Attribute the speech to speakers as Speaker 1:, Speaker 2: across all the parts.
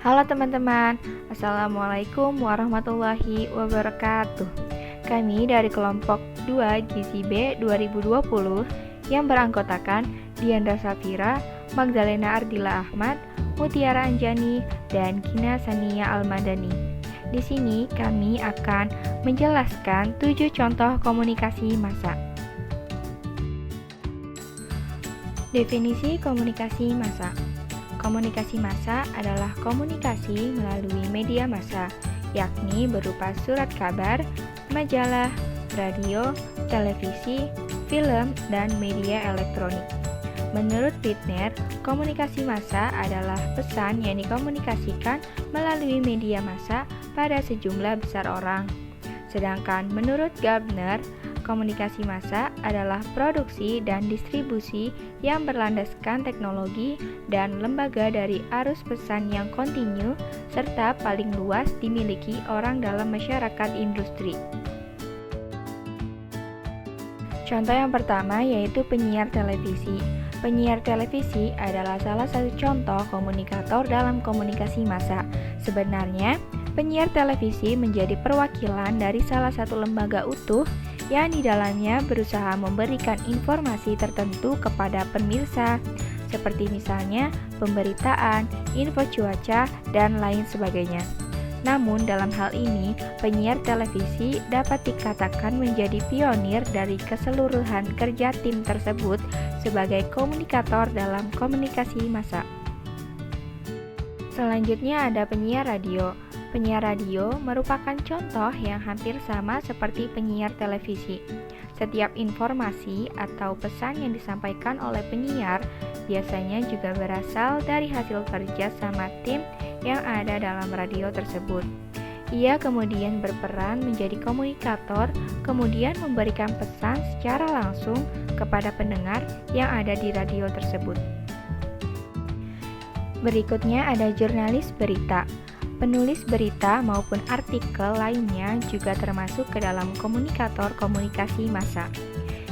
Speaker 1: Halo teman-teman, Assalamualaikum warahmatullahi wabarakatuh. Kami dari kelompok 2 Gizi B 2020 yang beranggotakan Diandra Safira, Magdalena Ardila Ahmad, Mutiara Anjani, dan Gina Sania Almadani. Di sini kami akan menjelaskan 7 contoh komunikasi massa. Definisi komunikasi massa. Komunikasi massa adalah komunikasi melalui media massa, yakni berupa surat kabar, majalah, radio, televisi, film, dan media elektronik. Menurut Bittner, komunikasi massa adalah pesan yang dikomunikasikan melalui media massa pada sejumlah besar orang. Sedangkan menurut Gardner, komunikasi massa adalah produksi dan distribusi yang berlandaskan teknologi dan lembaga dari arus pesan yang kontinu serta paling luas dimiliki orang dalam masyarakat industri. Contoh yang pertama yaitu penyiar televisi. Penyiar televisi adalah salah satu contoh komunikator dalam komunikasi massa. Sebenarnya, penyiar televisi menjadi perwakilan dari salah satu lembaga utuh yang di dalamnya berusaha memberikan informasi tertentu kepada pemirsa, seperti misalnya pemberitaan, info cuaca, dan lain sebagainya. Namun dalam hal ini, penyiar televisi dapat dikatakan menjadi pionir dari keseluruhan kerja tim tersebut sebagai komunikator dalam komunikasi massa. Selanjutnya ada penyiar radio. Penyiar radio merupakan contoh yang hampir sama seperti penyiar televisi. Setiap informasi atau pesan yang disampaikan oleh penyiar biasanya juga berasal dari hasil kerja sama tim yang ada dalam radio tersebut. Ia kemudian berperan menjadi komunikator, kemudian memberikan pesan secara langsung kepada pendengar yang ada di radio tersebut. Berikutnya ada jurnalis berita. Penulis berita maupun artikel lainnya juga termasuk ke dalam komunikator komunikasi massa.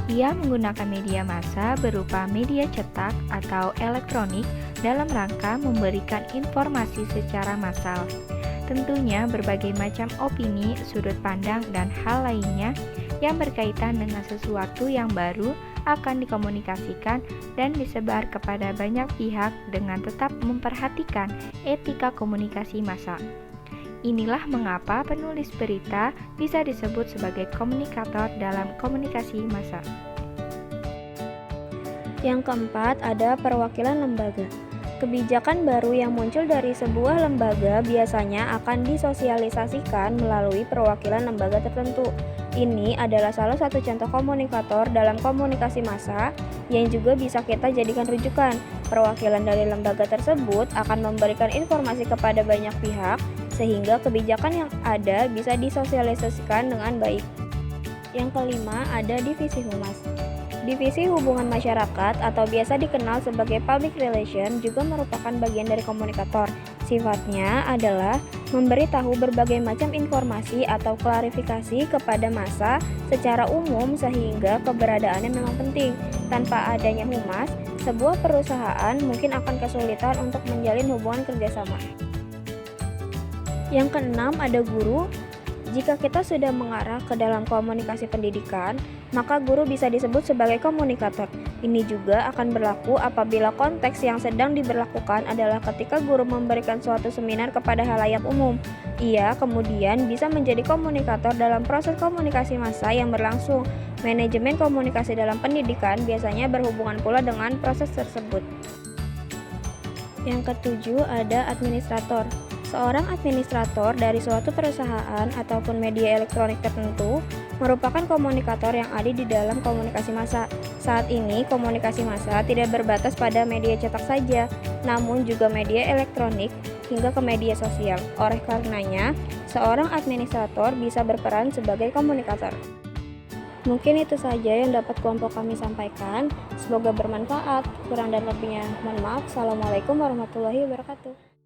Speaker 1: Ia menggunakan media massa berupa media cetak atau elektronik dalam rangka memberikan informasi secara massal. Tentunya berbagai macam opini, sudut pandang, dan hal lainnya yang berkaitan dengan sesuatu yang baru akan dikomunikasikan dan disebar kepada banyak pihak dengan tetap memperhatikan etika komunikasi massa. Inilah mengapa penulis berita bisa disebut sebagai komunikator dalam komunikasi massa.
Speaker 2: Yang keempat, ada perwakilan lembaga. Kebijakan baru yang muncul dari sebuah lembaga biasanya akan disosialisasikan melalui perwakilan lembaga tertentu. Ini adalah salah satu contoh komunikator dalam komunikasi massa yang juga bisa kita jadikan rujukan. Perwakilan dari lembaga tersebut akan memberikan informasi kepada banyak pihak sehingga kebijakan yang ada bisa disosialisasikan dengan baik. Yang kelima, ada divisi humas. Divisi hubungan masyarakat atau biasa dikenal sebagai public relation juga merupakan bagian dari komunikator. Sifatnya adalah memberitahu berbagai macam informasi atau klarifikasi kepada massa secara umum sehingga keberadaannya memang penting. Tanpa adanya humas, sebuah perusahaan mungkin akan kesulitan untuk menjalin hubungan kerjasama. Yang keenam, ada guru. Jika kita sudah mengarah ke dalam komunikasi pendidikan, maka guru bisa disebut sebagai komunikator. Ini juga akan berlaku apabila konteks yang sedang diberlakukan adalah ketika guru memberikan suatu seminar kepada halayak umum. Ia kemudian bisa menjadi komunikator dalam proses komunikasi massa yang berlangsung. Manajemen komunikasi dalam pendidikan biasanya berhubungan pula dengan proses tersebut. Yang ketujuh, ada administrator. Seorang administrator dari suatu perusahaan ataupun media elektronik tertentu merupakan komunikator yang ada di dalam komunikasi massa. Saat ini, komunikasi massa tidak berbatas pada media cetak saja, namun juga media elektronik hingga ke media sosial. Oleh karenanya, seorang administrator bisa berperan sebagai komunikator. Mungkin itu saja yang dapat kelompok kami sampaikan. Semoga bermanfaat. Kurang dan lebihnya mohon maaf. Assalamualaikum warahmatullahi wabarakatuh.